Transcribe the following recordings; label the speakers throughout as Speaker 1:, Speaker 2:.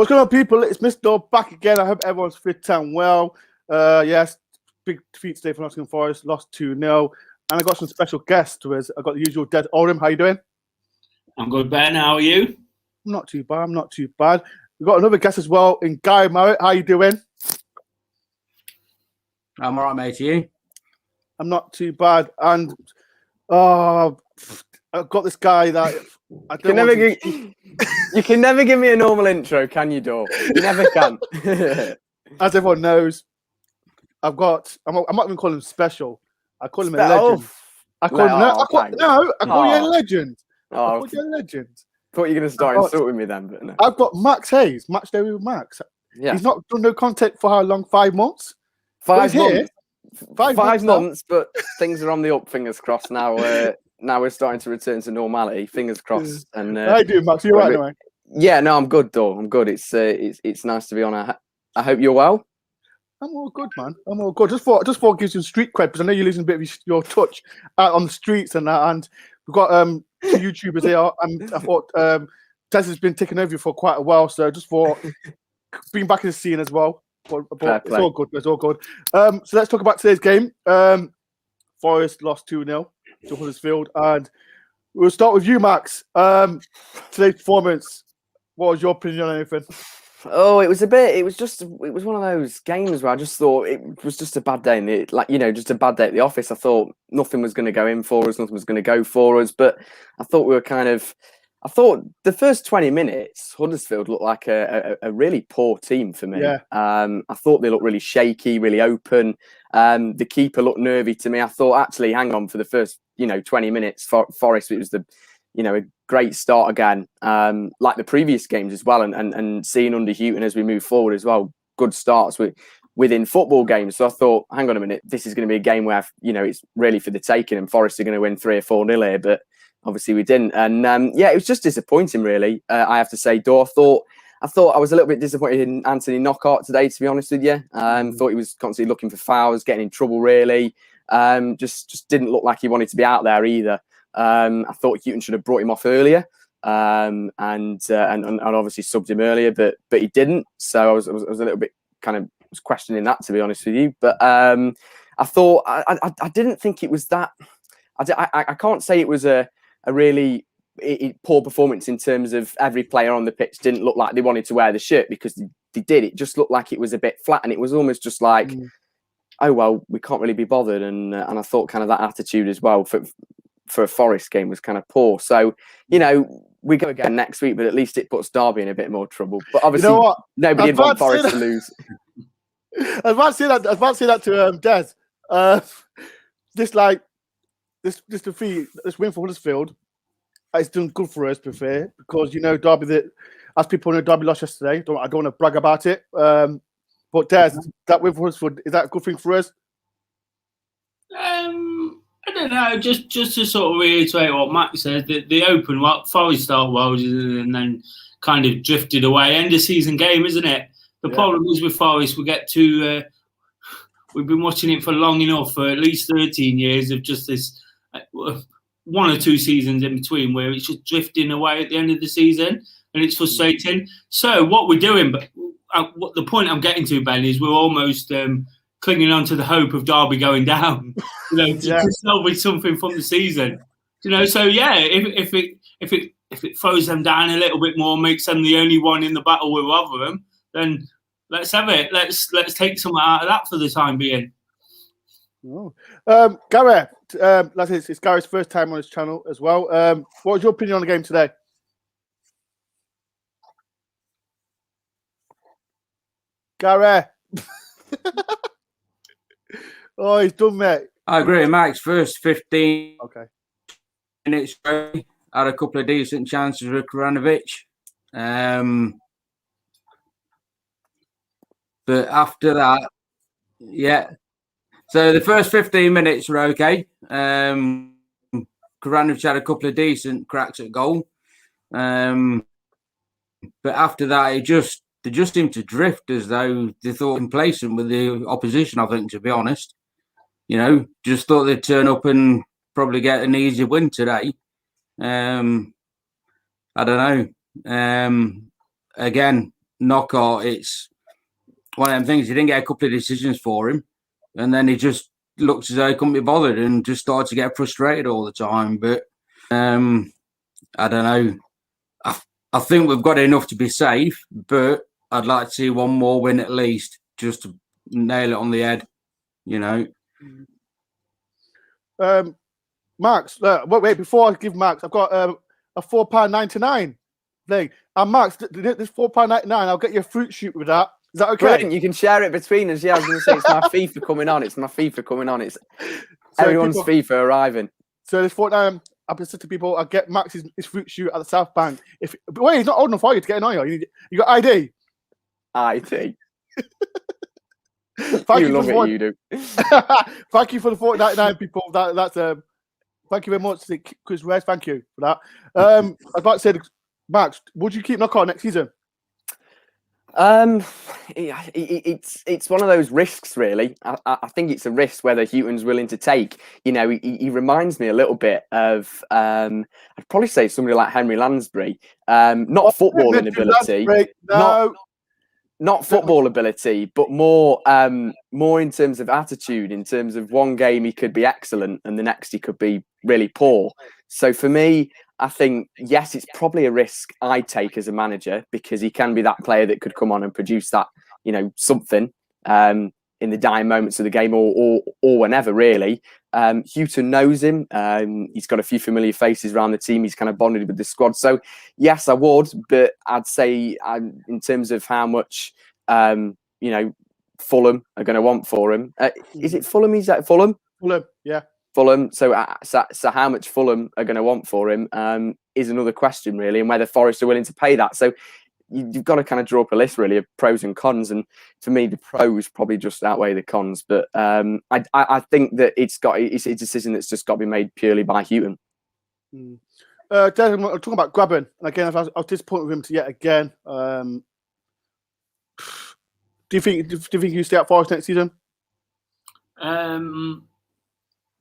Speaker 1: What's going on, people? It's Mr. back again. I hope everyone's fit and well. Yes, big defeat today for Nottingham Forest, lost 2-0. And I got some special guests with us. I got the usual Dead Oldham. How you doing?
Speaker 2: I'm good, Ben. How are you?
Speaker 1: I'm not too bad. We've got another guest as well in Guy Marriott. How you doing?
Speaker 3: I'm all right, mate. You?
Speaker 1: I'm not too bad. And I've got this guy that I don't
Speaker 4: You can never give me a normal intro, can you, Dor? You never can.
Speaker 1: As everyone knows, I'm not even calling him special. I call him a legend. I call you a legend. I call you a legend.
Speaker 4: Thought you were going to start insulting me then, but no.
Speaker 1: I've got Max Hayes, Match Day with Max. Yeah. He's not done no content for how long? 5 months?
Speaker 4: 5 months.
Speaker 1: Five
Speaker 4: months, but things are on the up, fingers crossed now. Now we're starting to return to normality, fingers crossed. And
Speaker 1: how you doing, Max? Are you right anyway?
Speaker 4: Yeah, no, I'm good, Dor. I'm good. It's nice to be on. I hope you're well.
Speaker 1: I'm all good, man. I'm all good. Just for it gives you street cred, because I know you're losing a bit of your touch out on the streets and that. And we've got 2 YouTubers here, and I thought Tess has been taking over you for quite a while, so just for being back in the scene as well. But it's all good. It's all good. So let's talk about today's game. Forest lost 2-0 to Huddersfield, and we'll start with you, Max. Today's performance. What was your opinion on anything?
Speaker 4: Oh, it was one of those games where I just thought it was just a bad day just a bad day at the office. I thought nothing was going to go in for us, nothing was going to go for us, but I thought I thought the first 20 minutes, Huddersfield looked like a really poor team for me.
Speaker 1: Yeah.
Speaker 4: I thought they looked really shaky, really open. The keeper looked nervy to me. I thought, actually, hang on, for the first 20 minutes, Forest, it was a great start again, like the previous games as well, and seeing under Houghton as we move forward as well, good starts within football games. So I thought, hang on a minute, this is going to be a game where it's really for the taking, and Forest are going to win 3 or 4-0 here, but obviously we didn't. And it was just disappointing, really. I have to say, Dor. I thought I was a little bit disappointed in Anthony Knockaert today, to be honest with you. Thought he was constantly looking for fouls, getting in trouble, really. Just didn't look like he wanted to be out there either. I thought Houghton should have brought him off earlier, and obviously subbed him earlier, but he didn't. So I was a little bit was questioning that, to be honest with you. But I thought I didn't think it was that. I can't say it was a really poor performance in terms of every player on the pitch didn't look like they wanted to wear the shirt, because they did. It just looked like it was a bit flat, and it was almost just like, oh well, we can't really be bothered. And I thought kind of that attitude as well for a Forest game was kind of poor. So we go again next week, but at least it puts Derby in a bit more trouble. But obviously, nobody would want Forest to lose.
Speaker 1: I was about to say that to Des. This defeat, this win for Huddersfield, it's done good for us, to be fair, because Derby, as people know, Derby lost yesterday. I don't want to brag about it, but Des, that win for Huddersfield, is that a good thing for us?
Speaker 2: I don't know. Just to sort of reiterate what Max said, the open Forest start well, and then kind of drifted away. End of season game, isn't it? The problem is with Forest, we get to. We've been watching it for long enough, for at least 13 years, of just this 1 or 2 seasons in between where it's just drifting away at the end of the season, and it's frustrating. So what we're doing, but the point I'm getting to, Ben, is we're almost clinging on to the hope of Derby going down, to salvage something from the season. So if it throws them down a little bit more, makes them the only one in the battle with Rotherham, then let's have it. Let's take something out of that for the time being.
Speaker 1: Oh. Gary, it's Gary's first time on his channel as well. What was your opinion on the game today? Gary. Oh, he's done, mate.
Speaker 3: I agree, Max. First 15
Speaker 1: minutes,
Speaker 3: had a couple of decent chances with Koranovic. But after that, so the first 15 minutes were okay. Koranovic had a couple of decent cracks at goal. But after that, they just seemed to drift, as though they thought complacent with the opposition, I think, to be honest. Just thought they'd turn up and probably get an easy win today. I don't know. Again, Knockout, it's one of them things. He didn't get a couple of decisions for him, and then he just looked as though he couldn't be bothered and just started to get frustrated all the time. But I don't know. I think we've got enough to be safe, but I'd like to see one more win at least, just to nail it on the head, you know.
Speaker 1: Max, wait, before I give Max, I've got a £4.99 thing. And Max, this £4.99, I'll get you a fruit shoot with that. Is that okay?
Speaker 4: Brilliant. You can share it between us. Yeah, I was going to say, it's my FIFA coming on. It's my FIFA coming on. It's everyone's FIFA arriving.
Speaker 1: So this fortnight, I've been saying to people, I'll get Max his fruit shoot at the South Bank. Wait, he's not old enough for you to get an eye. You got ID?
Speaker 4: ID.
Speaker 1: Thank you
Speaker 4: love it, you do.
Speaker 1: Thank you for the £4.99, people. That's thank you very much, Chris Reyes. Thank you for that. I'd like to say, Max, would you keep Knockout next season?
Speaker 4: It's one of those risks, really. I think it's a risk whether Houghton's willing to take. You know, he reminds me a little bit of I'd probably say somebody like Henry Lansbury. Not footballing ability, not football ability, but more in terms of attitude. In terms of one game he could be excellent and the next he could be really poor. So for me, I think, yes, it's probably a risk I'd take as a manager, because he can be that player that could come on and produce that, you know, something in the dying moments of the game or whenever, really. Houghton knows him. He's got a few familiar faces around the team. He's kind of bonded with the squad. So, yes, I would, but I'd say in terms of how much, you know, Fulham are going to want for him. Is it Fulham? He's at Fulham?
Speaker 1: Fulham, yeah.
Speaker 4: Fulham. So how much Fulham are going to want for him is another question, really, and whether Forest are willing to pay that. So you've got to kind of draw up a list, really, of pros and cons. And for me, the pros probably just outweigh the cons. But I think that it's a decision that's just got to be made purely by Houghton.
Speaker 1: Desmond, I'm talking about Grabban. And again, I was disappointed with him yet again. Do you think you stay at Forest next season?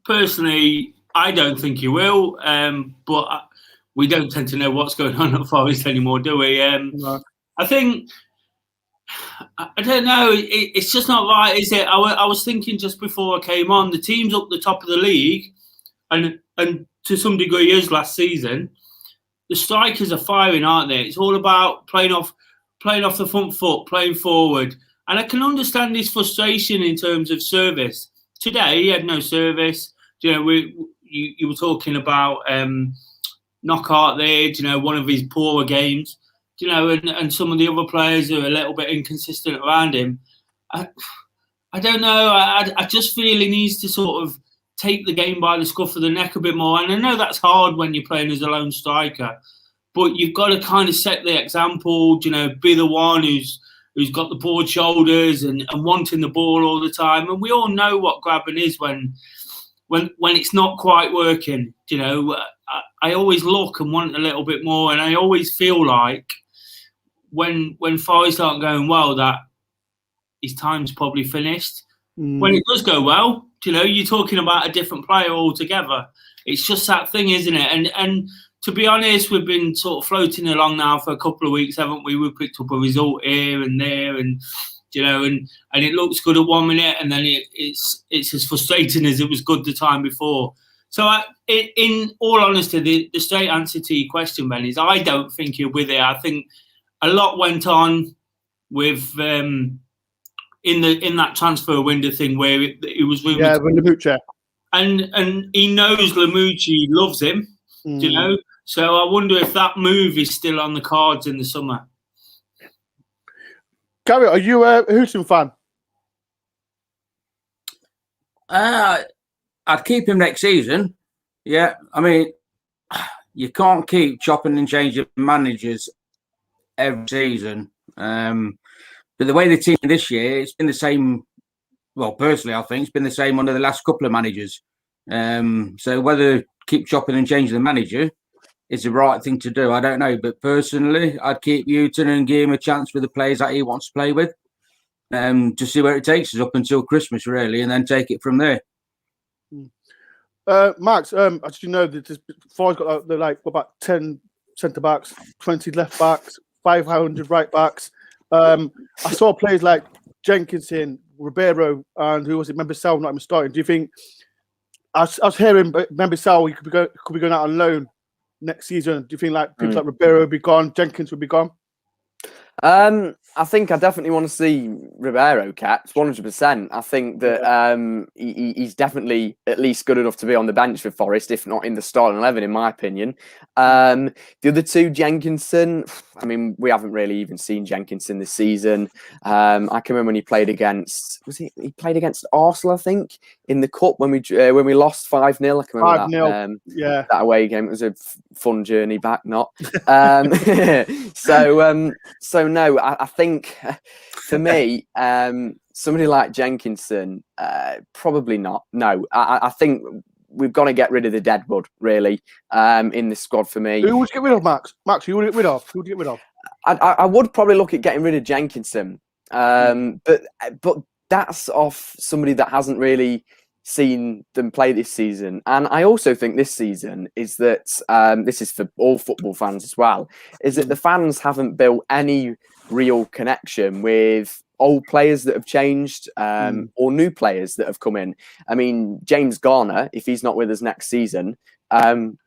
Speaker 2: Personally, I don't think he will, but we don't tend to know what's going on at Forest anymore, do we?
Speaker 1: No.
Speaker 2: I think, I don't know, it's just not right, is it? I was thinking just before I came on, the team's up the top of the league, and to some degree is last season. The strikers are firing, aren't they? It's all about playing off the front foot, playing forward. And I can understand his frustration in terms of service. Today, he had no service. You know, you were talking about Knockout there, you know, one of his poorer games, you know, and some of the other players are a little bit inconsistent around him. I don't know. I just feel he needs to sort of take the game by the scruff of the neck a bit more. And I know that's hard when you're playing as a lone striker, but you've got to kind of set the example, you know, be the one who's got the broad shoulders and wanting the ball all the time. And we all know what Grabban is when it's not quite working. You know, I always look and want a little bit more, and I always feel like when Forest aren't going well, that his time's probably finished. When it does go well, you know, you're talking about a different player altogether. It's just that thing, isn't it? And to be honest, we've been sort of floating along now for a couple of weeks, haven't we? We've picked up a result here and there, and you know, and it looks good at 1 minute, and then it's as frustrating as it was good the time before. So, in all honesty, the straight answer to your question, Ben, is I don't think he'll be there. I think a lot went on with in that transfer window thing where it was rumored.
Speaker 1: Yeah, with Lamucci.
Speaker 2: And he knows Lamucci loves him, you know. So I wonder if that move is still on the cards in the summer.
Speaker 1: Gary, are you a Houghton fan?
Speaker 3: I'd keep him next season. Yeah, I mean, you can't keep chopping and changing managers every season. But the way the team this year, it's been the same. Well, personally, I think it's been the same under the last couple of managers. So whether keep chopping and changing the manager is the right thing to do, I don't know. But personally, I'd keep Houghton and give him a chance with the players that he wants to play with, to see where it takes us up until Christmas, really, and then take it from there.
Speaker 1: Max, as you know, Forest got about 10 centre backs, 20 left backs, 500 right backs. I saw players like Jenkinson, Ribeiro, and who was it? Membisau not even starting. Do you think? I was hearing Membisau he could be going out on loan next season. Do you think like people like Ribeiro would be gone, Jenkins would be gone?
Speaker 4: I think I definitely want to see Ribeiro kept 100%. I think that he's definitely at least good enough to be on the bench for Forest, if not in the starting 11, in my opinion. The other two, Jenkinson, I mean, we haven't really even seen Jenkinson this season. I can remember when he played against, he played against Arsenal, I think, in the cup when we lost 5-0. I can remember
Speaker 1: 5-0.
Speaker 4: that. That away game. It was a fun journey back, not. So no, I think for me, somebody like Jenkinson, probably not. No, I think we've got to get rid of the deadwood, really, in this squad for me.
Speaker 1: Who would you get rid of, Max? Max, who would you get rid of? Who would you get rid of?
Speaker 4: I would probably look at getting rid of Jenkinson, but that's off somebody that hasn't really seen them play this season. And I also think this season is that, this is for all football fans as well, is that the fans haven't built any real connection with old players that have changed or new players that have come in. I mean, James Garner, if he's not with us next season,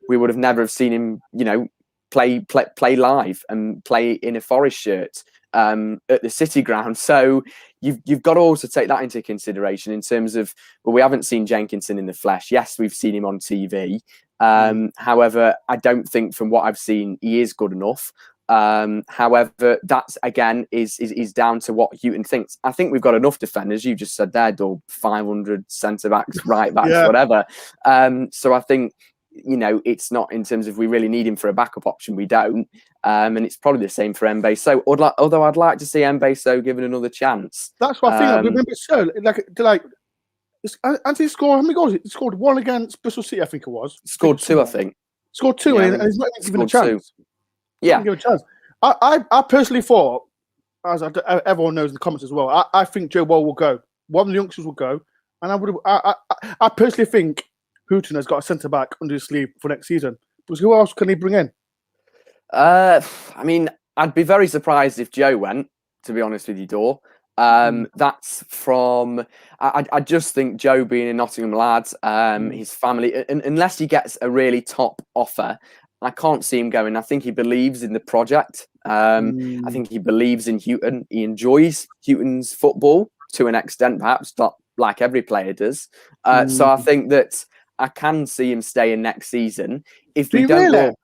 Speaker 4: we would have never have seen him, play live and play in a Forest shirt at the City ground. So you've got to also take that into consideration in terms of, well, we haven't seen Jenkinson in the flesh. Yes, we've seen him on TV. However, I don't think from what I've seen, he is good enough. However, that's again is down to what Houghton thinks. I think we've got enough defenders. You just said there, Dor, 500 centre backs, right backs, whatever. So I think, it's not in terms of we really need him for a backup option. We don't. And it's probably the same for Mbeso. Although I'd like to see Mbeso given another chance.
Speaker 1: That's what I think. I remember so Anthony scored how many goals? He scored one against Bristol City, I think it was.
Speaker 4: Scored two, I think.
Speaker 1: Scored two, and he's not even given a chance.
Speaker 4: Yeah.
Speaker 1: Give a chance. I personally thought, as everyone knows in the comments as well, I think Joe Ball will go. One of the youngsters will go, and I personally think Houghton has got a centre back under his sleeve for next season. Because who else can he bring in?
Speaker 4: I mean, I'd be very surprised if Joe went, to be honest with you, Dor. That's from. I just think Joe being a Nottingham lad, his family, unless he gets a really top offer, I can't see him going. I think he believes in the project. I think he believes in Houghton. He enjoys Houghton's football to an extent, perhaps not like every player does. So I think that I can see him staying next season. If we don't go up,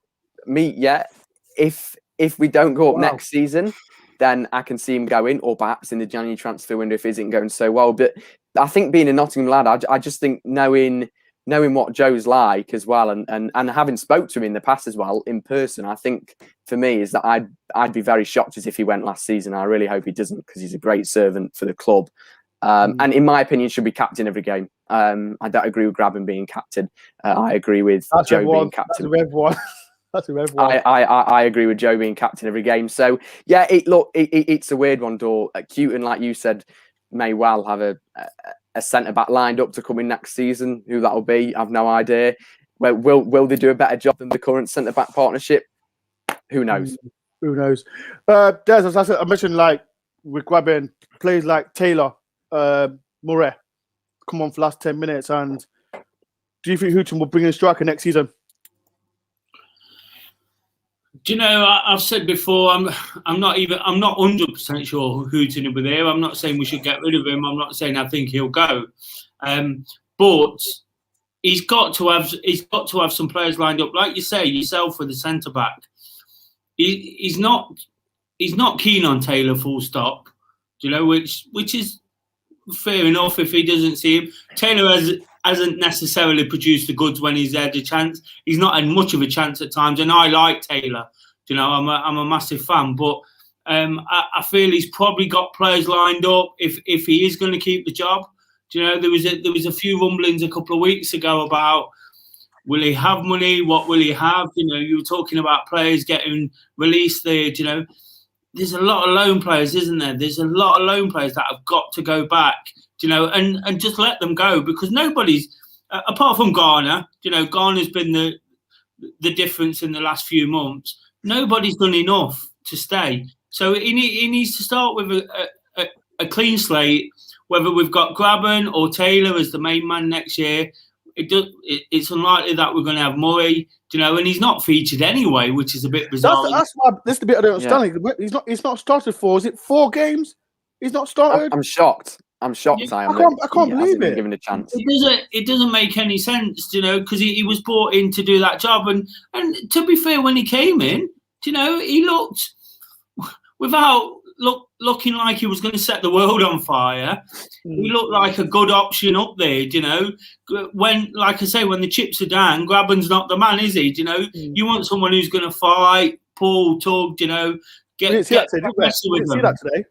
Speaker 4: if we don't go up next season, then I can see him going, or perhaps in the January transfer window if it isn't going so well. But I think being a Nottingham lad, I just think knowing what Joe's like as well, and having spoke to him in the past as well in person, I think for me is that I'd be very shocked as if he went last season. I really hope he doesn't, because he's a great servant for the club. And in my opinion, should be captain every game. I don't agree with Graben being captain. I agree with Joe being captain.
Speaker 1: That's a red one.
Speaker 4: I agree with Joe being captain every game. So yeah, it's a weird one, Dor. Houghton, like you said, may well have a centre back lined up to come in next season. Who that'll be, I've no idea. Will they do a better job than the current centre back partnership? Who knows?
Speaker 1: Who knows? Des, as I mentioned, like we're grabbing players like Taylor, Murray, come on for the last 10 minutes. And do you think Houghton will bring in a striker next season?
Speaker 2: Do you know, I've said before, I'm not 100% sure Houghton will be there. I'm not saying we should get rid of him. I'm not saying I think he'll go. But he's got to have some players lined up, like you say yourself, with the centre back. He's not keen on Taylor, full stop. Do you know, which is fair enough if he doesn't see him. Taylor hasn't necessarily produced the goods when he's had a chance. He's not had much of a chance at times, and I like Taylor. You know, I'm a massive fan, but I feel he's probably got players lined up if he is going to keep the job. Do you know, there was a few rumblings a couple of weeks ago about, will he have money? What will he have? You know, you were talking about players getting released there. Do you know, there's a lot of loan players, isn't there? There's a lot of loan players that have got to go back. You know, and just let them go, because nobody's, apart from Garner, you know, Garner's been the difference in the last few months. Nobody's done enough to stay. So he needs to start with a clean slate. Whether we've got Grabban or Taylor as the main man next year, it's unlikely that we're going to have Murray, and he's not featured anyway, which is a bit bizarre.
Speaker 1: That's the bit I don't understand. Yeah. He's not started for. Is it 4 games? He's not started.
Speaker 4: I'm shocked. I
Speaker 1: can't believe it.
Speaker 4: Given a chance.
Speaker 2: It doesn't make any sense, because he was brought in to do that job. And to be fair, when he came in, he looked without looking like he was going to set the world on fire. He looked like a good option up there, when, like I say, when the chips are down, Grabban's not the man, is he? You want someone who's going to fight, pull, tug, get
Speaker 1: see that today.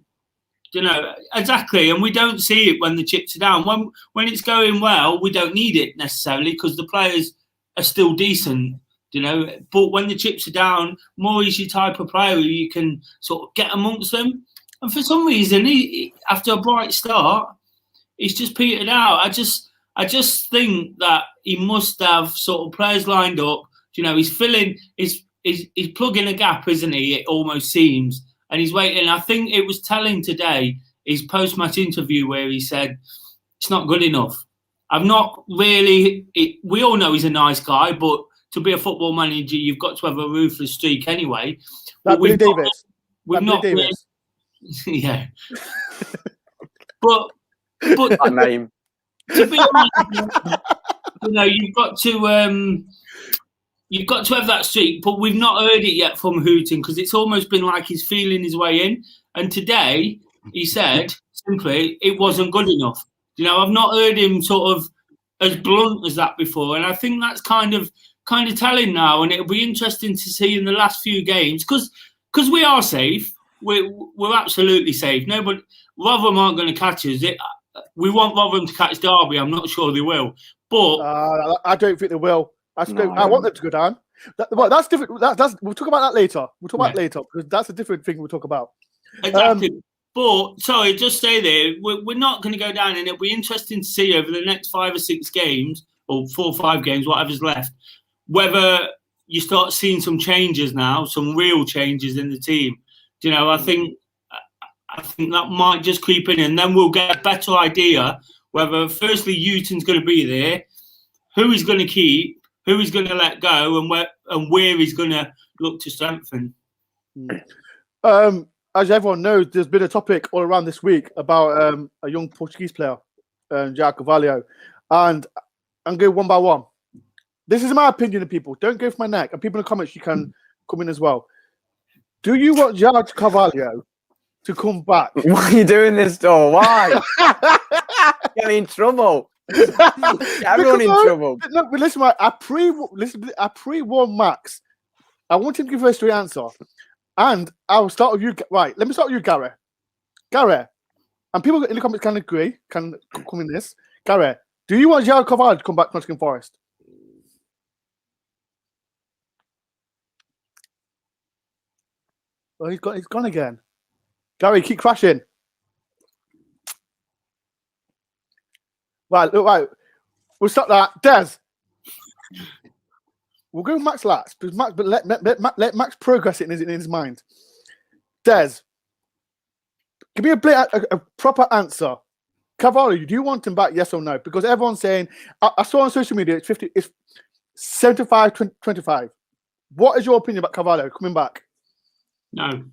Speaker 2: Exactly, and we don't see it when the chips are down. When it's going well, we don't need it necessarily because the players are still decent, But when the chips are down, Murray's your type of player who you can sort of get amongst them. And for some reason, he after a bright start, he's just petered out. I just think that he must have sort of players lined up. He's filling, he's plugging a gap, isn't he? It almost seems. And he's waiting. I think it was telling today, his post-match interview, where he said, it's not good enough. I've not really... we all know he's a nice guy, but to be a football manager, you've got to have a ruthless streak anyway.
Speaker 1: Billy Davis.
Speaker 2: Yeah. but
Speaker 4: that name.
Speaker 2: To be honest, you've got to have that streak, but we've not heard it yet from Houghton because it's almost been like he's feeling his way in. And today he said simply it wasn't good enough. I've not heard him sort of as blunt as that before, and I think that's kind of telling now. And it'll be interesting to see in the last few games because we are safe. We're absolutely safe. Nobody, Rotherham aren't going to catch us. We want Rotherham to catch Derby. I'm not sure they will, but
Speaker 1: I don't think they will. I want them to go down. That's different. We'll talk about that later. Because that's a different thing we'll talk about.
Speaker 2: Exactly. But sorry, just stay there. We're not going to go down, and it'll be interesting to see over the next 5 or 6 games, or 4 or 5 games, whatever's left, whether you start seeing some changes now, some real changes in the team. I think that might just creep in, and then we'll get a better idea whether, firstly, Houghton's going to be there, who he's going to keep, who he's going to let go, and where he's going to look to strengthen.
Speaker 1: As everyone knows, there's been a topic all around this week about a young Portuguese player, João Carvalho, and I'm going one by one. This is my opinion, of people. Don't go for my neck. And people in the comments, you can come in as well. Do you want João Carvalho to come back?
Speaker 4: Why are you doing this, Dor? Why? Get me in trouble. Everyone in trouble.
Speaker 1: No, but listen, I pre-warned Max. I want him to give us the answer. And I'll start with you. Right, let me start with you, Gary. Gary, and people in the comments can agree, can come in this. Gary, do you want João Carvalho to come back to Nottingham Forest? Oh, he's gone again. Gary, keep crashing. Right, we'll stop that. Des, we'll go with Max last, but let Max progress it in his mind. Des, give me a proper answer. Carvalho, do you want him back? Yes or no? Because everyone's saying, I saw on social media it's 75-25. What is your opinion about Carvalho coming back?
Speaker 2: No,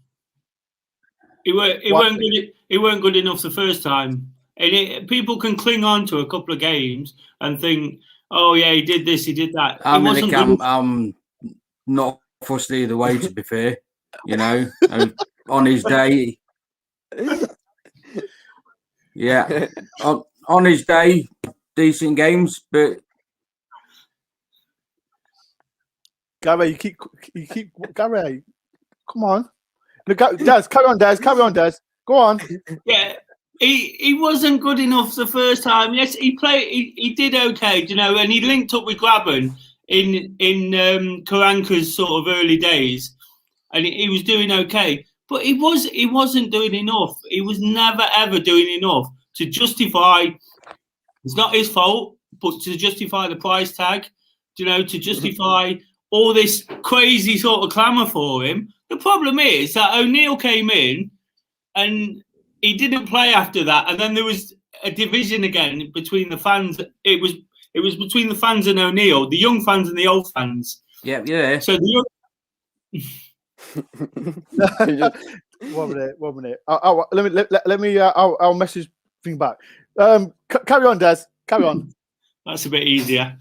Speaker 2: he weren't good enough the first time. And people can cling on to a couple of games and think, oh yeah, he did this, he did that.
Speaker 3: I'm not fussed either way, to be fair. On his day, yeah, on his day, decent games, but
Speaker 1: Gary, you keep Gary. Come on. Look, Des, carry on, Des. Go on.
Speaker 2: Yeah, he wasn't good enough the first time. Yes, he did okay, and he linked up with Grabban in Karanka's sort of early days, and he was doing okay. But he wasn't doing enough. He was never ever doing enough to justify. It's not his fault, but to justify the price tag, to justify all this crazy sort of clamour for him. The problem is that O'Neill came in and he didn't play after that, and then there was a division again between the fans. It was between the fans and O'Neill, the young fans and the old fans.
Speaker 3: Yeah.
Speaker 2: So the young.
Speaker 1: 1 minute. I'll message thing back. Carry on, Des. Carry on.
Speaker 2: That's a bit easier.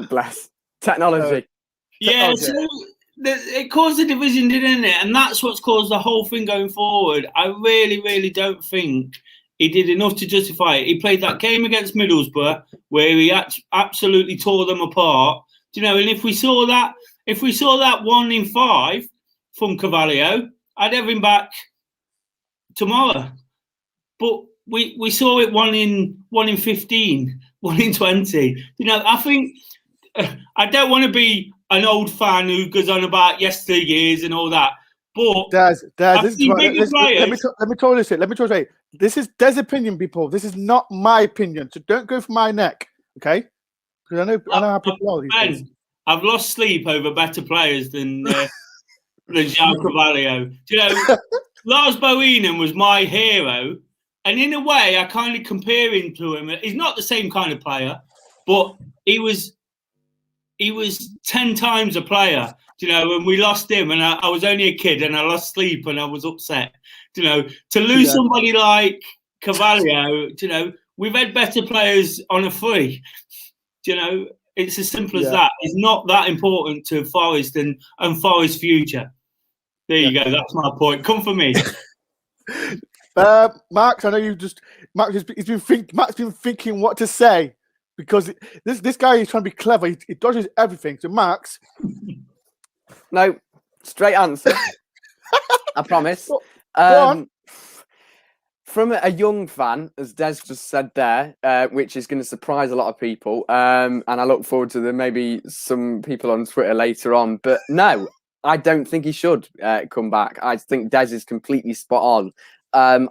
Speaker 4: Bless technology.
Speaker 2: Yeah, so it caused a division, didn't it? And that's what's caused the whole thing going forward. I really, really don't think he did enough to justify it. He played that game against Middlesbrough where he absolutely tore them apart. Do you know? And if we saw that 1 in 5 from Carvalho, I'd have him back tomorrow. But we saw it 1 in 15, 1 in 20. You know, I think I don't want to be an old fan who goes on about yesteryears and all that. But
Speaker 1: Daz,
Speaker 2: let me
Speaker 1: tell you. This is Des' opinion, people. This is not my opinion. So don't go for my neck, okay? Because I know how people are these days.
Speaker 2: I've lost sleep over better players than João Carvalho. Do you know, Lars Bohinen was my hero, and in a way, I kind of compare him to him. He's not the same kind of player, but he was 10 times a player. Do you know, when we lost him, and I was only a kid, and I lost sleep, and I was upset. Do you know, to lose somebody like Carvalho, do you know, we've had better players on a free. Do you know, it's as simple as that. It's not that important to Forest and Forest's future. There you go. That's my point. Come for me.
Speaker 1: Max, I know Max been thinking what to say because this guy is trying to be clever. He dodges everything. So Max,
Speaker 4: no, straight answer. I promise.
Speaker 1: Go on.
Speaker 4: From a young fan, as Des just said there, which is going to surprise a lot of people, and I look forward to maybe some people on Twitter later on. But no, I don't think he should come back. I think Des is completely spot on.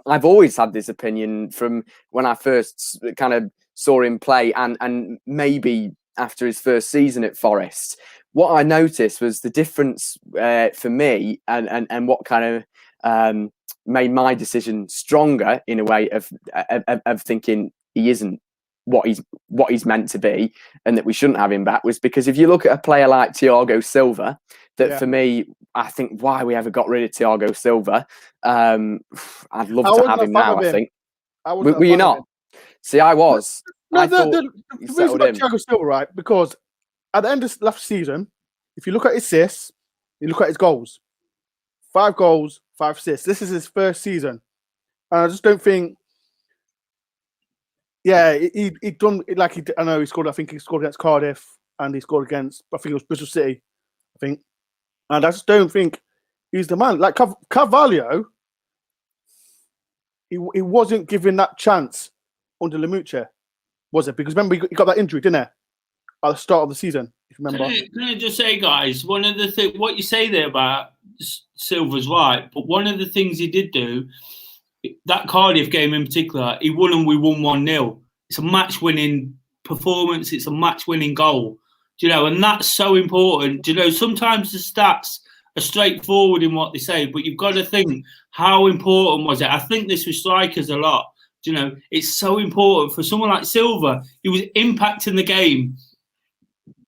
Speaker 4: I've always had this opinion from when I first kind of saw him play, and maybe after his first season at Forest. What I noticed was the difference for me, and what kind of made my decision stronger in a way of thinking he isn't what he's meant to be, and that we shouldn't have him back, was because if you look at a player like Thiago Silva, that for me, I think why we ever got rid of Thiago Silva. I'd love to have him now. I think. Were you not? See, I was.
Speaker 1: No, the reason about Thiago Silva, right? Because at the end of last season, if you look at his assists, you look at his goals. 5 goals, 5 assists. This is his first season, and I just don't think. Yeah, he done like I know he scored. I think he scored against Cardiff, and he scored against. I think it was Bristol City. I think, and I just don't think he's the man. Like Carvalho, he wasn't given that chance under Lemuche, was it? Because remember he got that injury, didn't he? At the start of the season, if you remember.
Speaker 2: Can I just say, guys, one of the things what you say there about Silva's right, but one of the things he did do, that Cardiff game in particular, he won and we won 1-0. It's a match-winning performance. It's a match-winning goal. Do you know? And that's so important. Do you know? Sometimes the stats are straightforward in what they say, but you've got to think how important was it. I think this with strikers a lot. Do you know? It's so important for someone like Silva. He was impacting the game.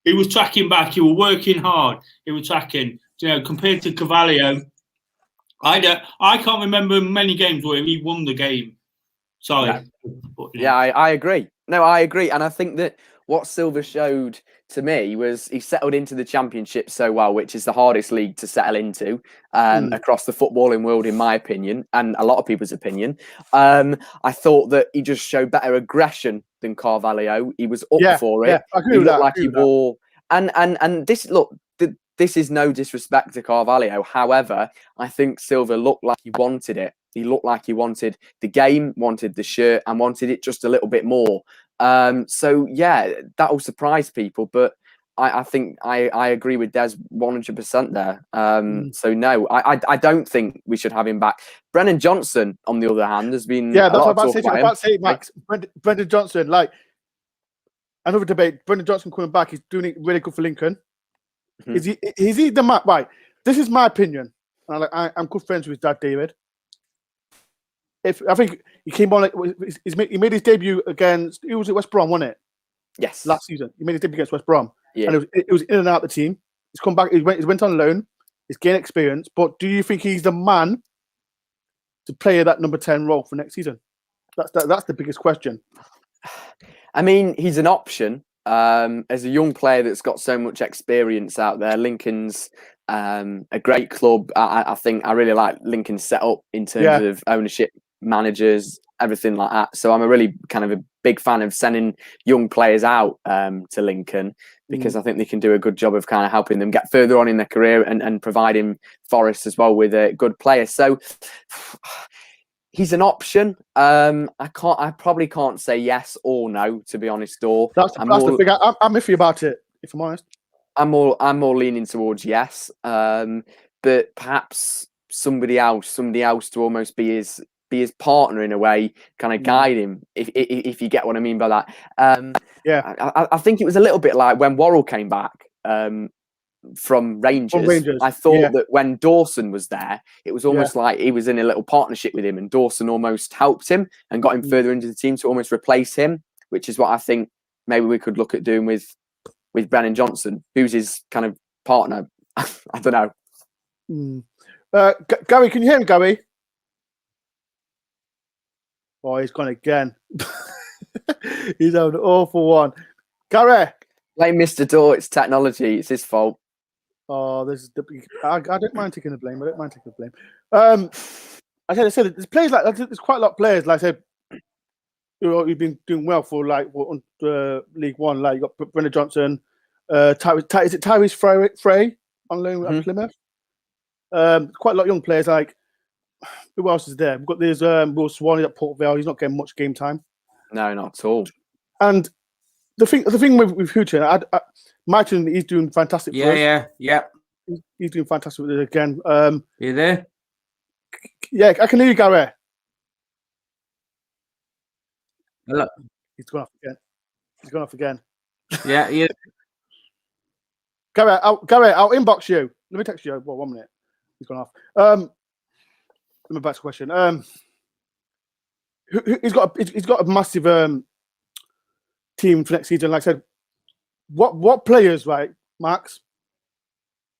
Speaker 2: He was tracking back. He was working hard. He was tracking. You know, compared to Carvalho, I can't remember many games where he won the game. Sorry.
Speaker 4: Yeah, I agree. No, I agree, and I think that what Silva showed to me was he settled into the Championship so well, which is the hardest league to settle into across the footballing world, in my opinion, and a lot of people's opinion. I thought that he just showed better aggression than Carvalho. He was up for it.
Speaker 1: Yeah, I agree with that.
Speaker 4: Like he wore, and this look. This is no disrespect to Carvalho. However, I think Silva looked like he wanted it. He looked like he wanted the game, wanted the shirt, and wanted it just a little bit more. So yeah, that will surprise people, but I think I agree with Des 100% there. So no, I don't think we should have him back. Brennan Johnson, on the other hand, has been
Speaker 1: that's what I'm about to say, Max. Brendan Johnson, like another debate. Brendan Johnson coming back, he's doing it really good for Lincoln. Mm-hmm. Is he the man? Right. this is my opinion. I'm good friends with his dad, David. I think he came on, he made his debut against, it was at West Brom, wasn't it?
Speaker 4: Yes.
Speaker 1: Last season. He made his debut against West Brom.
Speaker 4: Yeah.
Speaker 1: And it was in and out of the team. He's come back, he went on loan, he's gained experience, but do you think he's the man to play that number 10 role for next season? That's the biggest question.
Speaker 4: I mean, he's an option. As a young player that's got so much experience out there, Lincoln's a great club. I think I really like Lincoln's setup in terms of ownership, managers, everything like that. So I'm a really kind of a big fan of sending young players out to Lincoln, because I think they can do a good job of kind of helping them get further on in their career and providing Forest as well with a good player. So he's an option. I probably can't say yes or no, to be honest. Or
Speaker 1: that's the thing. I'm iffy about it, if I'm honest.
Speaker 4: I'm more leaning towards yes. But perhaps somebody else to almost be his partner in a way, kind of guide him, if you get what I mean by that. I think it was a little bit like when Worrell came back from Rangers. I thought that when Dawson was there, it was almost like he was in a little partnership with him, and Dawson almost helped him and got him further into the team to almost replace him, which is what I think maybe we could look at doing with Brennan Johnson, who's his kind of partner. I don't know.
Speaker 1: Gary, can you hear me, Gary? Oh, he's gone again. He's having an awful one. Gary!
Speaker 4: Blame Mr. Door, it's technology, it's his fault.
Speaker 1: Oh, I don't mind taking the blame. I said there's players there's quite a lot of players, like I said, who've been doing well for League One. Like you got Brennan Johnson, is it Tyrese Frey on loan at Plymouth? Quite a lot of young players. Like, who else is there? We've got this Will Swanee at Port Vale. He's not getting much game time.
Speaker 4: No, not at all.
Speaker 1: And the thing with Houghton, Martin, he's doing fantastic.
Speaker 3: Yeah.
Speaker 1: He's doing fantastic with it again.
Speaker 3: You there?
Speaker 1: Yeah, I can hear you, Gary.
Speaker 3: Hello.
Speaker 1: He's gone off again.
Speaker 3: Yeah.
Speaker 1: Gary, I'll inbox you. Let me text you. Well, 1 minute. He's gone off. Let me back to the question. He's got a massive team for next season. Like I said, what players, right, Max?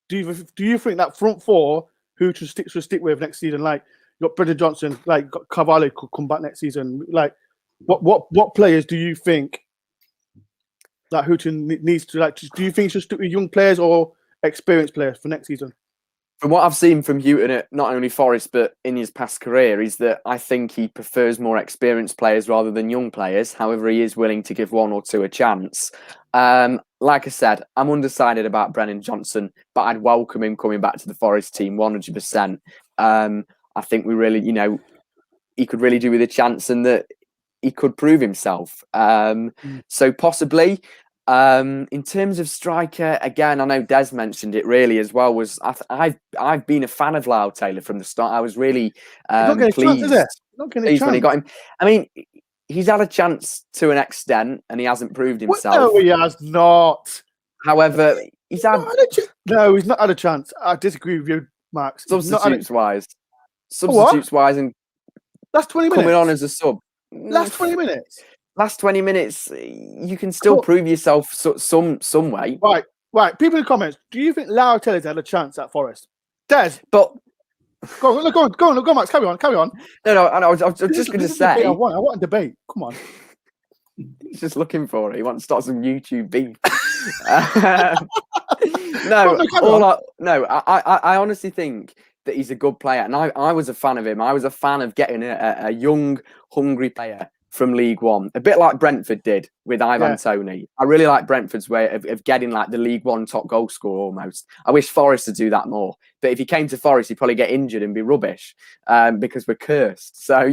Speaker 1: Do you think that front four who should stick with next season? Like, you got Brendan Johnson, like got Carvalho could come back next season. Like, what players do you think that Houghton needs to like? Do you think he should stick with young players or experienced players for next season?
Speaker 4: From what I've seen from Houghton at not only Forest but in his past career, is that I think he prefers more experienced players rather than young players. However, he is willing to give one or two a chance. Like I said, I'm undecided about Brennan Johnson, but I'd welcome him coming back to the Forest team 100%. I think we really, he could really do with a chance, and that he could prove himself. So possibly. In terms of striker, again, I know Des mentioned it really as well. I've been a fan of Lyle Taylor from the start. I was really pleased when he got him. I mean, he's had a chance to an extent, and he hasn't proved himself.
Speaker 1: No, he has not.
Speaker 4: However, he's had
Speaker 1: no, he's not had a chance. I disagree with you, Max.
Speaker 4: Substitutes wise, and
Speaker 1: that's 20 minutes
Speaker 4: coming on as a sub.
Speaker 1: Last 20 minutes.
Speaker 4: Last 20 minutes, you can still prove yourself some way.
Speaker 1: Right. People in the comments, do you think Lyle Taylor's had a chance at Forest? Des,
Speaker 4: but
Speaker 1: go on, Max. Carry on.
Speaker 4: No. I was just going to say.
Speaker 1: I want a debate. Come on.
Speaker 4: He's just looking for it. He wants to start some YouTube beef. I honestly think that he's a good player, and I was a fan of him. I was a fan of getting a young, hungry player from League One, a bit like Brentford did with Ivan Toney. I really like Brentford's way of getting like the League One top goal scorer almost. I wish Forest would do that more. But if he came to Forest, he'd probably get injured and be rubbish because we're cursed. So,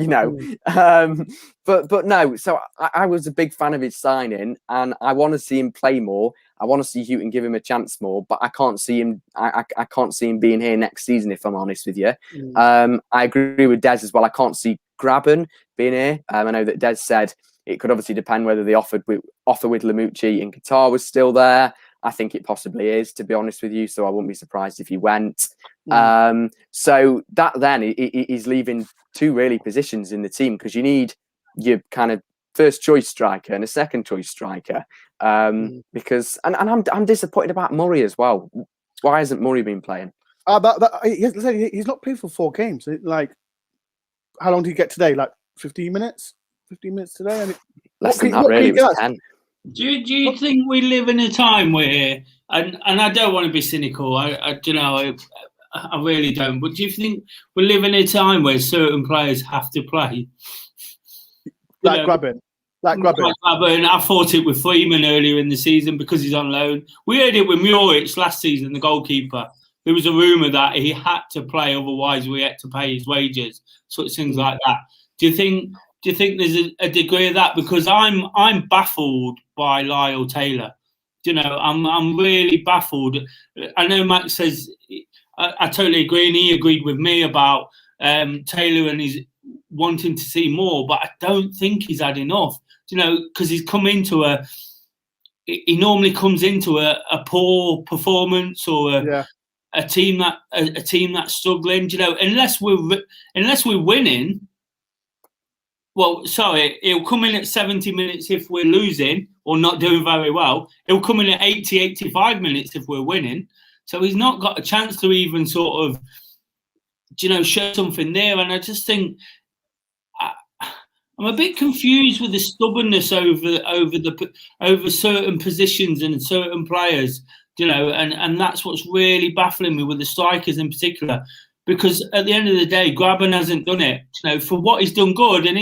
Speaker 4: but no. So I was a big fan of his signing, and I want to see him play more. I want to see Houghton give him a chance more, but I can't see him. I can't see him being here next season, if I'm honest with you. I agree with Des as well. I can't see Graben being here. I know that Des said it could obviously depend whether the offer with Lamucci in Qatar was still there. I think it possibly is, to be honest with you. So I wouldn't be surprised if he went.
Speaker 1: Mm.
Speaker 4: So that then he's leaving two really positions in the team, because you need your kind of first choice striker and a second choice striker. Because I'm disappointed about Murray as well. Why hasn't Murray been playing?
Speaker 1: He's not played for 4 games. Like, how long did he get today? Like 15 minutes? 15 minutes today? I mean,
Speaker 4: Less than that, really. It was 10.
Speaker 2: Do you think we live in a time where, and I don't want to be cynical, I really don't, but do you think we live in a time where certain players have to play?
Speaker 1: Grabbing.
Speaker 2: I thought it with Freeman earlier in the season because he's on loan. We heard it with Muric last season, the goalkeeper. There was a rumour that he had to play, otherwise we had to pay his wages, sort of things like that. Do you think there's a degree of that? Because I'm baffled by Lyle Taylor. I'm really baffled. I know Max says I totally agree, and he agreed with me about Taylor and his wanting to see more, but I don't think he's had enough. Because he's come into he normally comes into a poor performance or a team that's struggling. Unless we're winning. Well, sorry, he'll come in at 70 minutes if we're losing or not doing very well. He'll come in at 80, 85 minutes if we're winning. So he's not got a chance to even sort of, show something there. And I just think I'm a bit confused with the stubbornness over certain positions and certain players, and that's what's really baffling me with the strikers in particular. Because at the end of the day, Graben hasn't done it, for what he's done good. And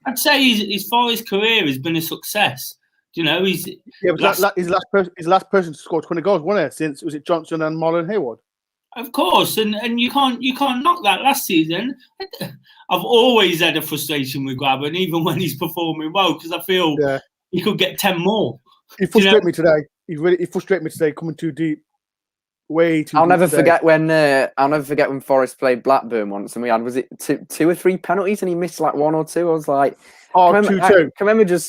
Speaker 2: I'd say his Forest career has been a success. His last person to score 20 goals, wasn't it? Since, was it Johnson and Marlon Hayward? Of course, and you can't knock that. Last season, I've always had a frustration with Graben, even when he's performing well, because I feel he could get 10 more.
Speaker 1: He frustrated me today. He frustrated me today, coming too deep.
Speaker 4: I'll never forget when Forest played Blackburn once, and we had, was it 2 or 3 penalties, and he missed like 1 or 2. I was like,
Speaker 1: 2-2.
Speaker 4: I can remember just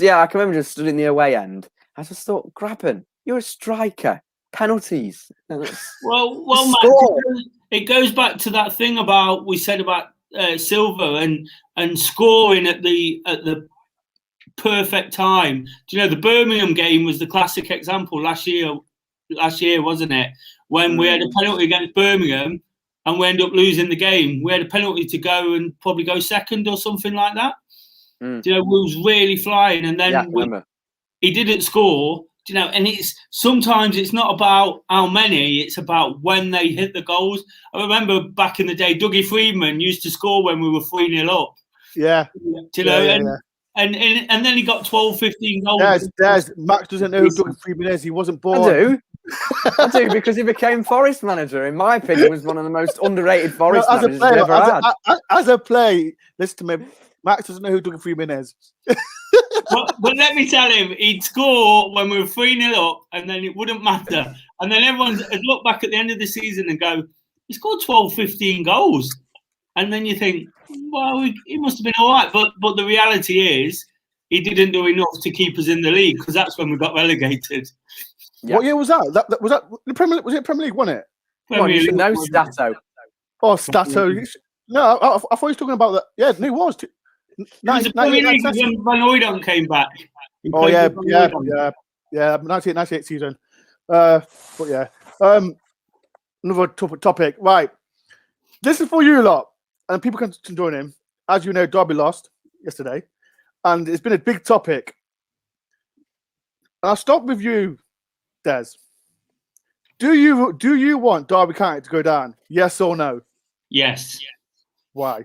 Speaker 4: stood in the away end. I just thought, Graben, you're a striker. Penalties.
Speaker 2: Well, Matt, it goes back to that thing we said about Silva and scoring at the perfect time. The Birmingham game was the classic example last year, wasn't it? When we had a penalty against Birmingham and we ended up losing the game. We had a penalty to go and probably go second or something like that. We was really flying, and then he didn't score. And sometimes it's not about how many, it's about when they hit the goals. I remember back in the day, Dougie Freedman used to score when we were 3-0 up.
Speaker 1: Yeah.
Speaker 2: And then he got 12, 15 goals.
Speaker 1: Max doesn't know who Dougie Freedman is. He wasn't born.
Speaker 4: I do, because he became Forest manager. In my opinion, was one of the most underrated Forest managers we've ever had.
Speaker 1: As a play, listen to me. Max doesn't know who Dougie Freedman is.
Speaker 2: But let me tell him, he'd score when we were 3-0 up, and then it wouldn't matter. And then everyone's look back at the end of the season and go, he scored 12, 15 goals. And then you think, well, he must have been all right. But the reality is, he didn't do enough to keep us in the league, because that's when we got relegated.
Speaker 1: Yeah. What year was that? Was that the Premier League? Was it Premier League? Wasn't it?
Speaker 4: You should know Stato.
Speaker 1: Oh, Stato. No, I thought he was talking about that. Yeah, no, it was.
Speaker 2: It was the Premier League when Van Hooydonk came back.
Speaker 1: Oh yeah, 1998 season. But yeah, another topic. Right, this is for you lot, and people can join in. As you know, Derby lost yesterday, and it's been a big topic. I'll start with you, Des. Do you want Derby County to go down? Yes or no?
Speaker 2: Yes.
Speaker 1: Why?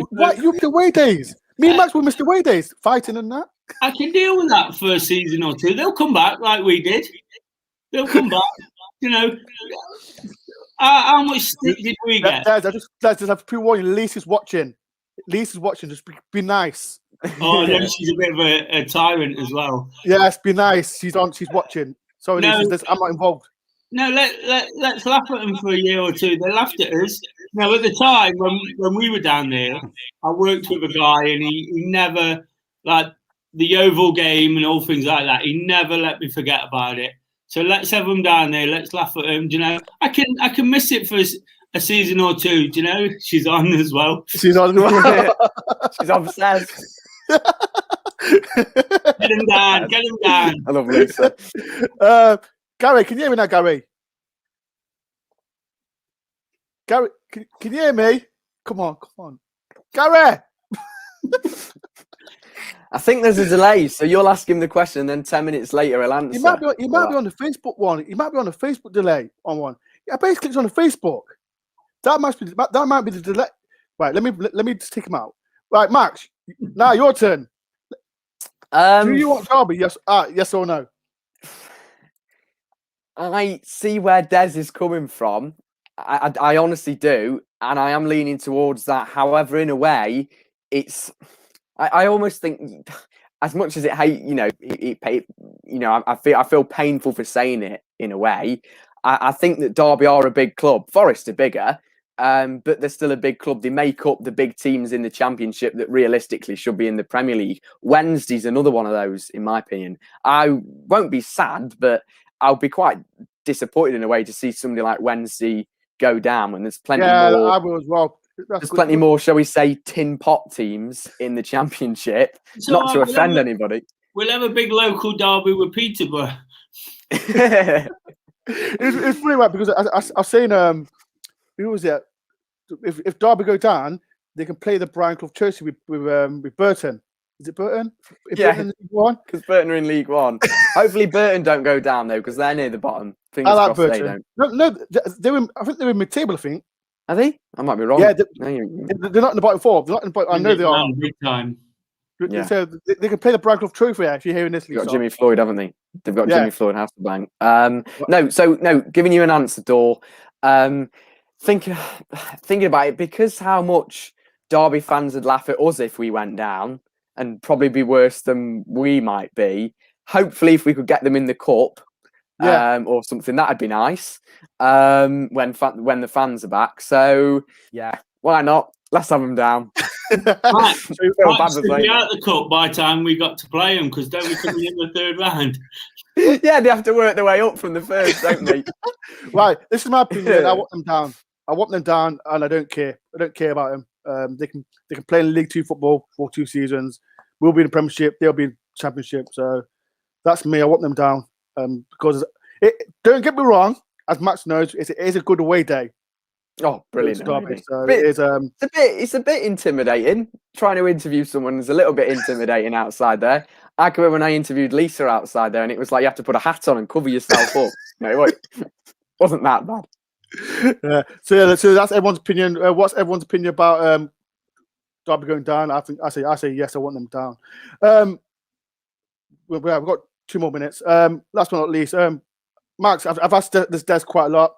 Speaker 1: Why you missed away days? Me and Max will miss away days, fighting and that.
Speaker 2: I can deal with that for a season or two. They'll come back like we did. They'll come back. How much stick did we get?
Speaker 1: I just have to pre-warn you. Lisa's watching. Just be nice.
Speaker 2: Oh, no, she's a bit of a tyrant as well.
Speaker 1: Yes, be nice. She's watching. Sorry, no, Lisa, I'm not involved.
Speaker 2: No, let's laugh at them for a year or two. They laughed at us. Now, at the time when we were down there, I worked with a guy, and he never, like the Yeovil game and all things like that, he never let me forget about it. So let's have them down there. Let's laugh at them. Do you know, I can miss it for a season or two. Do you know, she's on as well.
Speaker 1: She's on.
Speaker 4: She's obsessed.
Speaker 2: Get him down. Get him down.
Speaker 4: I love Lisa.
Speaker 1: Gary, can you hear me now, Gary? Gary, can you hear me? Come on. Gary!
Speaker 4: I think there's a delay, so you'll ask him the question, and then 10 minutes later he'll answer.
Speaker 1: He might be on the Facebook one. He might be on the Facebook delay on one. Yeah, basically it's on the Facebook. That might be the delay. Right, let me just take him out. Right, Max. Now your turn. Do you want Derby? Yes or no?
Speaker 4: I see where Des is coming from. I honestly do, and I am leaning towards that. However, in a way, it's. I almost think, as much as I feel painful for saying it in a way. I think that Derby are a big club. Forest are bigger, but they're still a big club. They make up the big teams in the Championship that realistically should be in the Premier League. Wednesday's another one of those, in my opinion. I won't be sad, but I'll be quite disappointed in a way to see somebody like Wednesday go down when there's plenty more.
Speaker 1: Yeah, I will as well.
Speaker 4: There's plenty more, shall we say, tin pot teams in the Championship.
Speaker 2: So
Speaker 4: not to offend anybody.
Speaker 2: We'll have a big local derby with Peterborough.
Speaker 1: It's funny, right? Because I've seen who was it? If Derby go down, they can play the Brian Clough Chelsea with Burton. Is it Burton?
Speaker 4: Yeah, because Burton are in League One. Hopefully Burton don't go down though, because they're near the bottom.
Speaker 1: I like Burton. No, I think they're in mid-table. I think.
Speaker 4: Are they? I might be wrong.
Speaker 1: Yeah, they're not in the bottom four. They're not in the bottom. I know they are.
Speaker 2: Big time.
Speaker 1: Yeah. So they can play the Brian Clough Trophy if you're hearing this.
Speaker 4: They've got Jimmy Floyd, haven't they? They've got Jimmy Floyd Hasselbank. No. Giving you an answer, Dor. Thinking about it, because how much Derby fans would laugh at us if we went down, and probably be worse than we might be. Hopefully, if we could get them in the cup, or something, that'd be nice. When the fans are back. So yeah, why not? Let's have them down.
Speaker 2: Right. So be out the cup by the time we got to play them, because don't we come in the third round?
Speaker 4: Yeah, they have to work their way up from the first, don't they?
Speaker 1: Right. This is my opinion. I want them down. And I don't care. I don't care about them. They can play in League Two football for 2 seasons. We'll be in the Premiership. They'll be in Championship. So that's me. I want them down. Because don't get me wrong, as Max knows, it is a good away day.
Speaker 4: Oh, brilliant!
Speaker 1: So
Speaker 4: it's a bit intimidating. Trying to interview someone is a little bit intimidating outside there. I can remember when I interviewed Lisa outside there, and it was like you have to put a hat on and cover yourself up. No, it wasn't that bad.
Speaker 1: Yeah. So that's everyone's opinion. What's everyone's opinion about Derby going down? I say yes. I want them down. We've got 2 more minutes. Last but not least, Max, I've asked this desk quite a lot.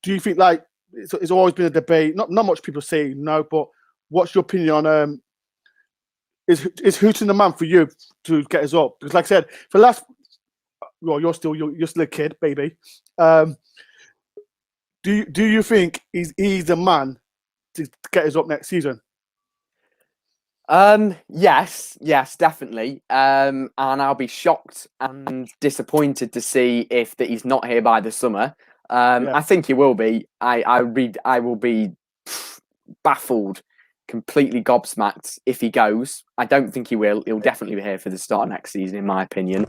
Speaker 1: Do you think like it's always been a debate? Not much people say no, but what's your opinion on is Hooton the man for you to get us up? Because like I said, for last, well, you're still a kid, baby. Do you think he's the man to get us up next season?
Speaker 4: Yes, definitely. And I'll be shocked and disappointed to see if that he's not here by the summer. I think he will be. I will be baffled, completely gobsmacked if he goes. I don't think he will. He'll definitely be here for the start of next season, in my opinion.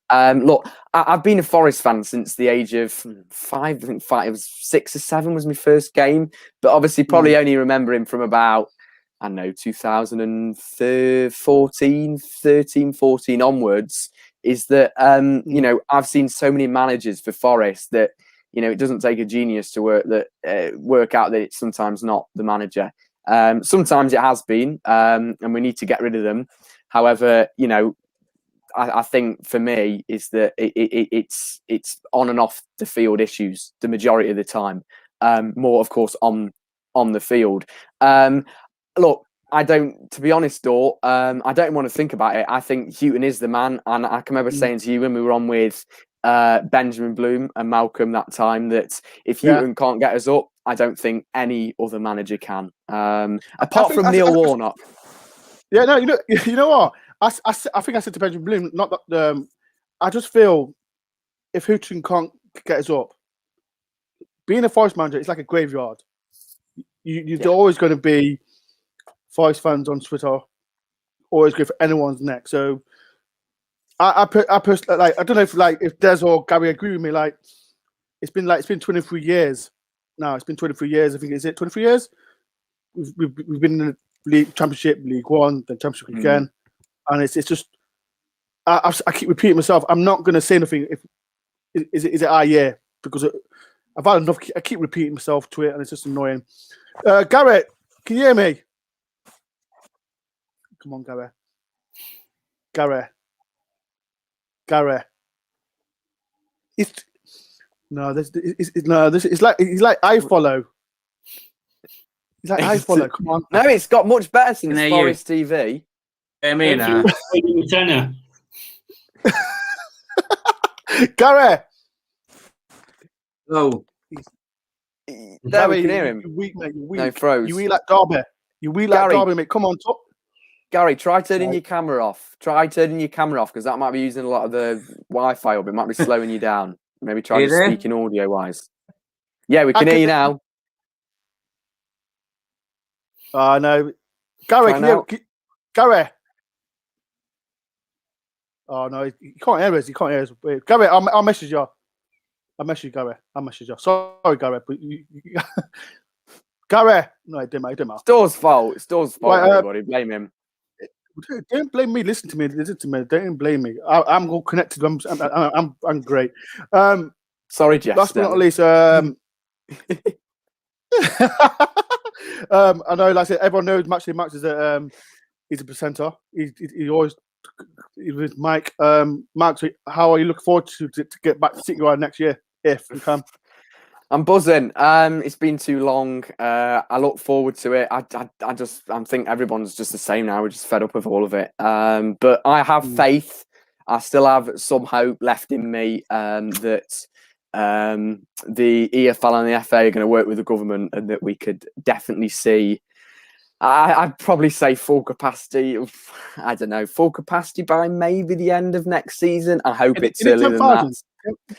Speaker 4: Look, I've been a Forest fan since the age of 5. I think 5. It was 6 or 7 was my first game, but obviously probably only remember him from about 13, 14 onwards. Is that I've seen so many managers for Forest that. It doesn't take a genius to work out that it's sometimes not the manager. Sometimes it has been, and we need to get rid of them. However, I think for me is that it's on and off the field issues the majority of the time. More, of course, on the field. Look, to be honest, Dor, I don't want to think about it. I think Houghton is the man, and I can remember saying to you when we were on with Benjamin Bloom and Malcolm that time that if Houghton can't get us up, I don't think any other manager can. Apart from Neil Warnock.
Speaker 1: Yeah, no, you know what? I think I said to Benjamin Bloom, not that I just feel if Hooton can't get us up, being a Forest manager, it's like a graveyard. You're always going to be Forest fans on Twitter, always go for anyone's neck. So I personally, like, I don't know if Des or Gary agree with me. Like, it's been 23 years now. It's been 23 years. I think, is it 23 years? We've been in the league, Championship, League One, then Championship again, and it's just I keep repeating myself. I'm not going to say nothing. Is it our year? Because I've had enough. I keep repeating myself to it, and it's just annoying. Garrett, can you hear me? Come on, Garrett. It's like I follow. He's like I follow. Come on.
Speaker 4: No, it's got much better since
Speaker 3: Can I
Speaker 4: Forest TV.
Speaker 3: Hear me now.
Speaker 1: Garrett.
Speaker 3: Oh,
Speaker 4: There we can hear him.
Speaker 1: You're weak, mate. You're weak.
Speaker 4: No, froze.
Speaker 1: You weak like Derby. You weak like
Speaker 4: Gary.
Speaker 1: Derby, mate. Come on, top.
Speaker 4: Gary, try turning your camera off. Because that might be using a lot of the Wi-Fi up. It might be slowing you down. Maybe try
Speaker 3: You
Speaker 4: to
Speaker 3: there?
Speaker 4: speaking audio-wise. Yeah, we can hear you now.
Speaker 1: No. Gary,
Speaker 4: Try now.
Speaker 1: Gary. Oh, no. He can't hear us. He can't hear us. Wait, Gary, I'll message you. I'll message you, Gary. I'll message you. Sorry, Gary. But Gary. No, it didn't matter.
Speaker 4: It's Dore's fault.
Speaker 1: Right,
Speaker 4: Everybody. Blame him.
Speaker 1: Don't blame me. Listen to me. Don't blame me. I'm all connected. I'm great.
Speaker 4: Sorry, Jeff.
Speaker 1: Last but not least, I know, like I said, everyone knows Max is he's a presenter. He always with Mike. Max, how are you looking forward to get back to City Ground next year if we can?
Speaker 4: I'm buzzing. It's been too long. I look forward to it. I think everyone's just the same now. We're just fed up with all of it. But I have faith. I still have some hope left in me that the EFL and the FA are going to work with the government, and that we could definitely see. I'd probably say full capacity. I don't know, full capacity by maybe the end of next season. I hope it's earlier than that.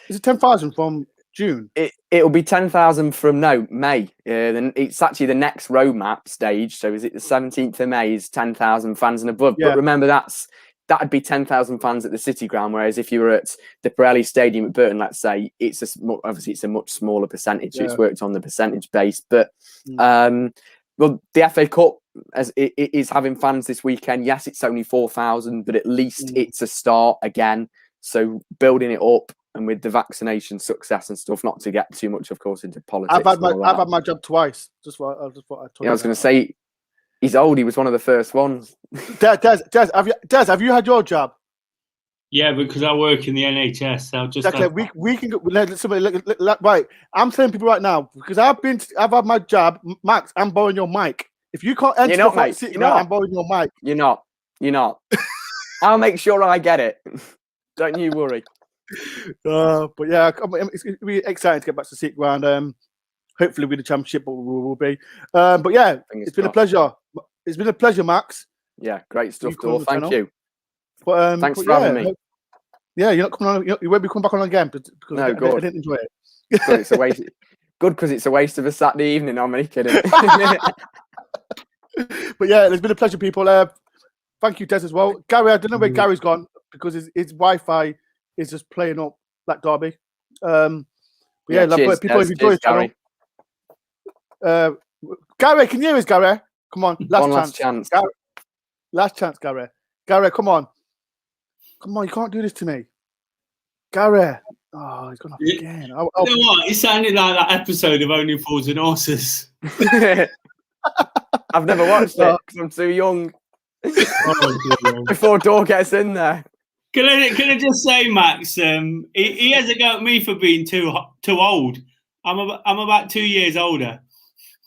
Speaker 1: Is it 10,000 from June?
Speaker 4: It'll be 10,000 from May. Then it's actually the next roadmap stage. So is it the 17th of May? Is 10,000 fans and above?
Speaker 1: Yeah.
Speaker 4: But remember, that'd be 10,000 fans at the City Ground. Whereas if you were at the Pirelli Stadium at Burton, let's say, obviously it's a much smaller percentage. So it's worked on the percentage base. But well, the FA Cup as it is having fans this weekend. Yes, it's only 4,000, but at least it's a start again. So building it up. And with the vaccination success and stuff, not to get too much, of course, into politics.
Speaker 1: I've had my job twice. Just what I told you.
Speaker 4: I was going to say, he's old. He was one of the first ones.
Speaker 1: Des, have you had your job?
Speaker 2: Yeah, because I work in the NHS. I'll just
Speaker 1: we can go. Right, I'm telling people right now because I've had my job. Max, I'm borrowing your mic. If you can't enter
Speaker 4: You're not, mate. You're not.
Speaker 1: I'm borrowing your mic.
Speaker 4: You're not. I'll make sure I get it. Don't you worry.
Speaker 1: But yeah, it's really exciting to get back to City Ground. Hopefully win the championship, but we will be. But yeah, it's been a pleasure. It's been a pleasure, Max.
Speaker 4: Yeah, great stuff, Dore. Thank you.
Speaker 1: But,
Speaker 4: thanks for having me.
Speaker 1: Yeah, you're not coming on. You won't be coming back on again because I didn't enjoy it.
Speaker 4: Good, it's a waste. Good because it's a waste of a Saturday evening. I'm only kidding.
Speaker 1: But yeah, it's been a pleasure, people. Thank you, Des, as well. Gary, I don't know where Gary's gone because his Wi-Fi is just playing up like Derby. But yeah,
Speaker 4: cheers,
Speaker 1: people enjoy it. Gary, can you hear us, Gary? Come on, last chance. Gary, last chance, Gary. Gary, come on. Come on, you can't do this to me. Gary. Oh, he's gone off again.
Speaker 2: You know what? It sounded like that episode of Only Fools and Horses.
Speaker 4: I've never watched it because I'm too young. Before Dore gets in there.
Speaker 2: Can I just say, Max? He has a go at me for being too old. I'm about 2 years older.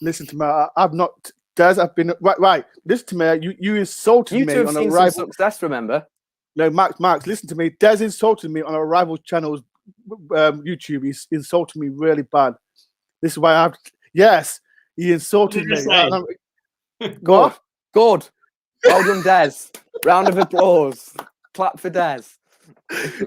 Speaker 1: Listen to me. I've not. Des, I've been right. Listen to me. You insulted me on a rival
Speaker 4: success. Remember?
Speaker 1: No, Max. Listen to me. Des insulted me on a rival channel's YouTube. He's insulted me really bad. This is why I've. Yes, he insulted me.
Speaker 4: Good. Well done, Des. Round of applause. Clap for Des.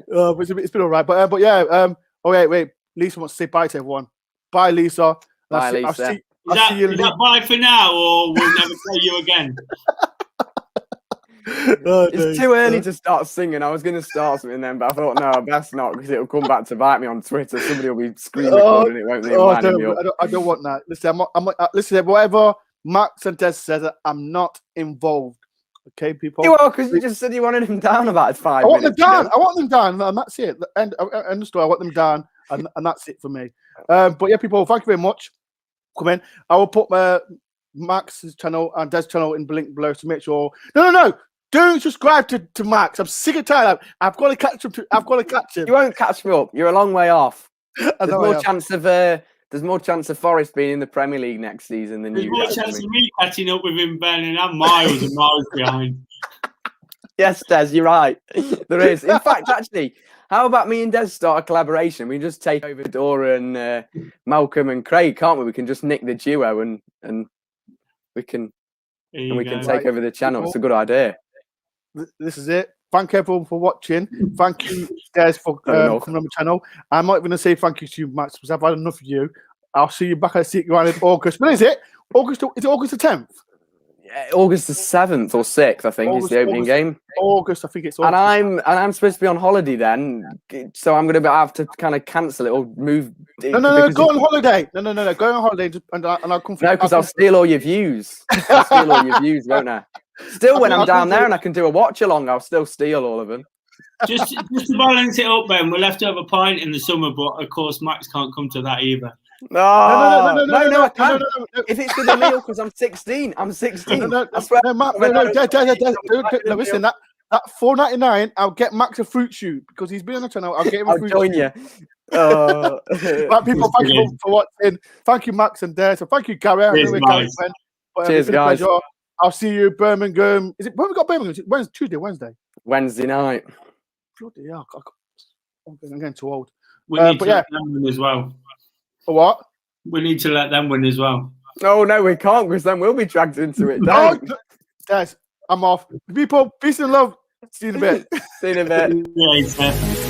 Speaker 1: But it's been all right. But yeah. Oh wait. Lisa wants to say bye to everyone. Bye, Lisa.
Speaker 4: Bye,
Speaker 1: I'll
Speaker 4: Lisa.
Speaker 1: see you.
Speaker 2: Is that bye for now, or we'll never see you again?
Speaker 4: It's too early to start singing. I was going to start something then, but I thought, no, best not, because it'll come back to bite me on Twitter. Somebody will be screen recording it, won't they?
Speaker 1: I don't want that. Listen, listen, whatever Max and Des says, I'm not involved. Okay, people.
Speaker 4: You are, because you just said you wanted him down about 5 minutes.
Speaker 1: I want them down. I want them down, and that's it. End of story. I want them down, and that's it for me. But yeah, people, thank you very much. Come in. I will put Max's channel and Des' channel in the link below to make sure. No. Don't subscribe to Max. I'm sick and tired. I've got to catch him. I've got to catch him.
Speaker 4: You won't catch me up. You're a long way off. There's more chance of Forest being in the Premier League next season than you.
Speaker 2: There's more chance of me catching up with him, Ben, and I'm miles and miles behind.
Speaker 4: Yes, Des, you're right. There is. In fact, actually, how about me and Des start a collaboration? We just take over Dora and Malcolm and Craig, can't we? We can just nick the duo and we can take over the channel. It's a good idea.
Speaker 1: This is it. Thank everyone for watching. Thank you, Des, for coming on the channel. I'm not going to say thank you to you, Max, because I've had enough of you. I'll see you back at Secret Ground in August. When is it? Is it August the 10th?
Speaker 4: Yeah, August the 7th or 6th, I think, is the opening game.
Speaker 1: August, I think it's August.
Speaker 4: And I'm supposed to be on holiday then, so I'm going to have to kind of cancel it or move.
Speaker 1: No, go on holiday. No, go on holiday and I'll come.
Speaker 4: No, because I'll steal all your views. I'll steal all your views, won't I? Still, when I'm down there and I can do a watch along, I'll still steal all of them.
Speaker 2: Just to balance it up, Ben, we'll have to have a pint in the summer, but of course Max can't come to that either.
Speaker 4: No, I can't. If it's with Emil, because I'm 16. I'm 16.
Speaker 1: Listen, that $4.99, I'll get Max a fruit shoot because he's been on the channel. I'll get him a fruit shoot.
Speaker 4: I'll join you.
Speaker 1: Right, people, thank you for watching. Thank you, Max and Des. So thank you, Gary.
Speaker 4: Cheers, guys.
Speaker 1: I'll see you, Birmingham. Is it when we got Birmingham? Wednesday, Tuesday,
Speaker 4: Wednesday night.
Speaker 1: Bloody hell! I'm getting too old.
Speaker 2: We need to let them win as well.
Speaker 1: What?
Speaker 2: We need to let them win as well.
Speaker 4: No, we can't, because then we'll be dragged into it.
Speaker 1: Guys, I'm off. People, peace and love. See you in a bit.
Speaker 4: See you in a bit.
Speaker 2: Yeah,